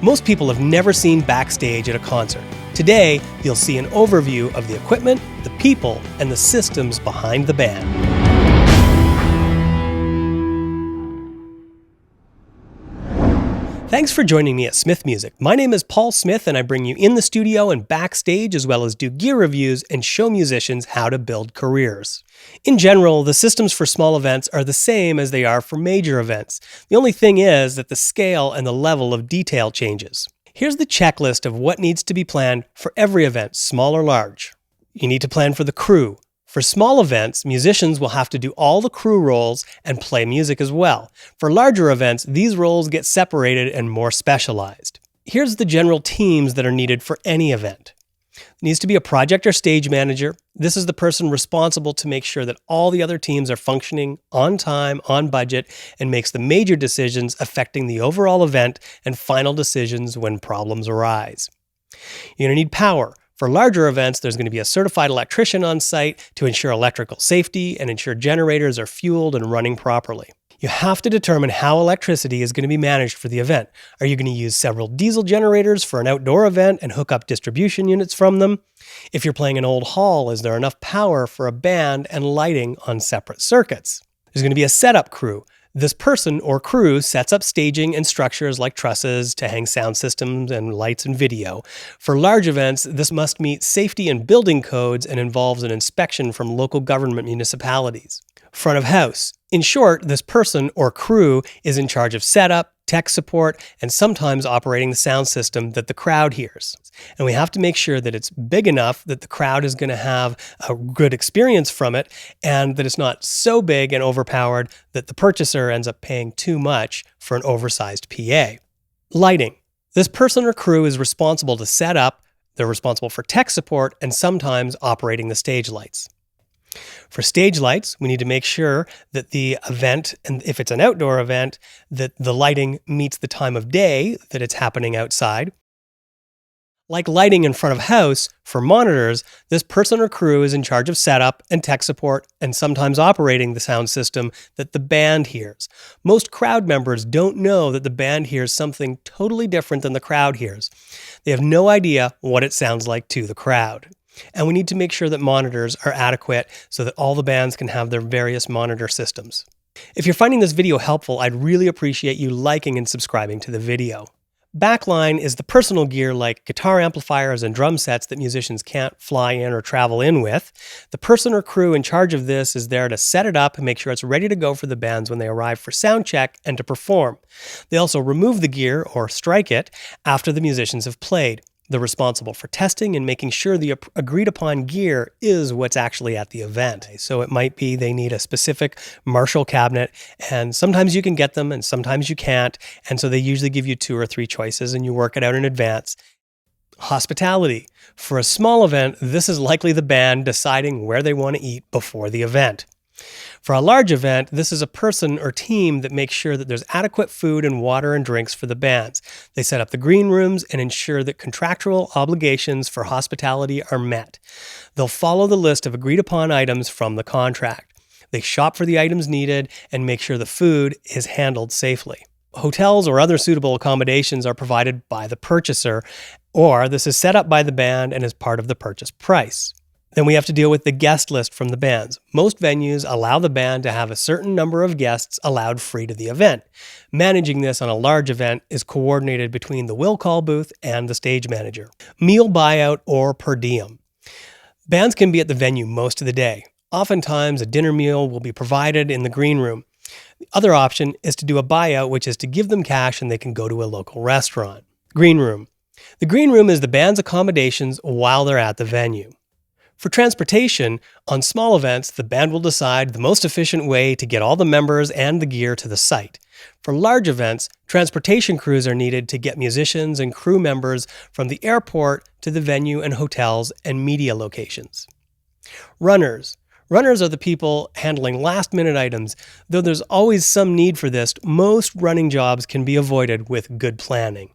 Most people have never seen Backstage at a concert. Today, you'll see an overview of the equipment, the people, and the systems behind the band. Thanks for joining me at Smith Music. My name is Paul Smith, and I bring you in the studio and backstage, as well as do gear reviews and show musicians how to build careers. In general, the systems for small events are the same as they are for major events. The only thing is that the scale and the level of detail changes. Here's the checklist of what needs to be planned for every event, small or large. You need to plan for the crew. For small events, musicians will have to do all the crew roles and play music as well. For larger events, these roles get separated and more specialized. Here's the general teams that are needed for any event. There needs to be a project or stage manager. This is the person responsible to make sure that all the other teams are functioning on time, on budget, and makes the major decisions affecting the overall event and final decisions when problems arise. You're going to need power. For larger events, there's going to be a certified electrician on site to ensure electrical safety and ensure generators are fueled and running properly. You have to determine how electricity is going to be managed for the event. Are you going to use several diesel generators for an outdoor event and hook up distribution units from them? If you're playing an old hall, is there enough power for a band and lighting on separate circuits? There's going to be a setup crew. This person or crew sets up staging and structures like trusses to hang sound systems and lights and video. For large events, this must meet safety and building codes and involves an inspection from local government municipalities. Front of house. In short, this person or crew is in charge of setup, tech support, and sometimes operating the sound system that the crowd hears. And we have to make sure that it's big enough that the crowd is going to have a good experience from it, and that it's not so big and overpowered that the purchaser ends up paying too much for an oversized PA. Lighting. This person or crew is responsible to set up, they're responsible for tech support, and sometimes operating the stage lights. For stage lights, we need to make sure that the event, and if it's an outdoor event, that the lighting meets the time of day that it's happening outside. Like lighting in front of house, for monitors, this person or crew is in charge of setup and tech support and sometimes operating the sound system that the band hears. Most crowd members don't know that the band hears something totally different than the crowd hears. They have no idea what it sounds like to the crowd. And we need to make sure that monitors are adequate so that all the bands can have their various monitor systems. If you're finding this video helpful, I'd really appreciate you liking and subscribing to the video. Backline is the personal gear like guitar amplifiers and drum sets that musicians can't fly in or travel in with. The person or crew in charge of this is there to set it up and make sure it's ready to go for the bands when they arrive for sound check and to perform. They also remove the gear or strike it after the musicians have played. They're responsible for testing and making sure the agreed upon gear is what's actually at the event. So it might be they need a specific Marshall cabinet, and sometimes you can get them and sometimes you can't. And so they usually give you 2 or 3 choices and you work it out in advance. Hospitality. For a small event, this is likely the band deciding where they want to eat before the event. For a large event, this is a person or team that makes sure that there's adequate food and water and drinks for the bands. They set up the green rooms and ensure that contractual obligations for hospitality are met. They'll follow the list of agreed upon items from the contract. They shop for the items needed and make sure the food is handled safely. Hotels or other suitable accommodations are provided by the purchaser, or this is set up by the band and is part of the purchase price. Then we have to deal with the guest list from the bands. Most venues allow the band to have a certain number of guests allowed free to the event. Managing this on a large event is coordinated between the will call booth and the stage manager. Meal buyout or per diem. Bands can be at the venue most of the day. Oftentimes, a dinner meal will be provided in the green room. The other option is to do a buyout, which is to give them cash and they can go to a local restaurant. Green room. The green room is the band's accommodations while they're at the venue. For transportation, on small events, the band will decide the most efficient way to get all the members and the gear to the site. For large events, transportation crews are needed to get musicians and crew members from the airport to the venue and hotels and media locations. Runners. Runners are the people handling last-minute items. Though there's always some need for this, most running jobs can be avoided with good planning.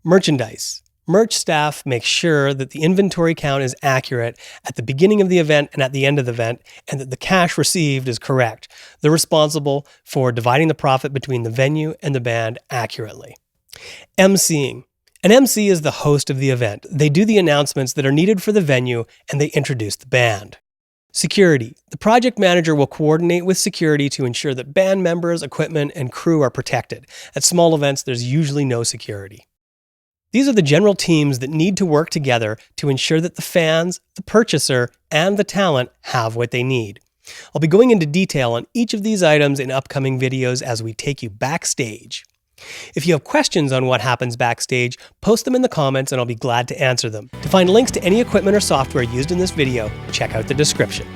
Merchandise. Merch staff make sure that the inventory count is accurate at the beginning of the event and at the end of the event, and that the cash received is correct. They're responsible for dividing the profit between the venue and the band accurately. MCing. An MC is the host of the event. They do the announcements that are needed for the venue, and they introduce the band. Security. The project manager will coordinate with security to ensure that band members, equipment, and crew are protected. At small events, there's usually no security. These are the general teams that need to work together to ensure that the fans, the purchaser, and the talent have what they need. I'll be going into detail on each of these items in upcoming videos as we take you backstage. If you have questions on what happens backstage, post them in the comments and I'll be glad to answer them. To find links to any equipment or software used in this video, check out the description.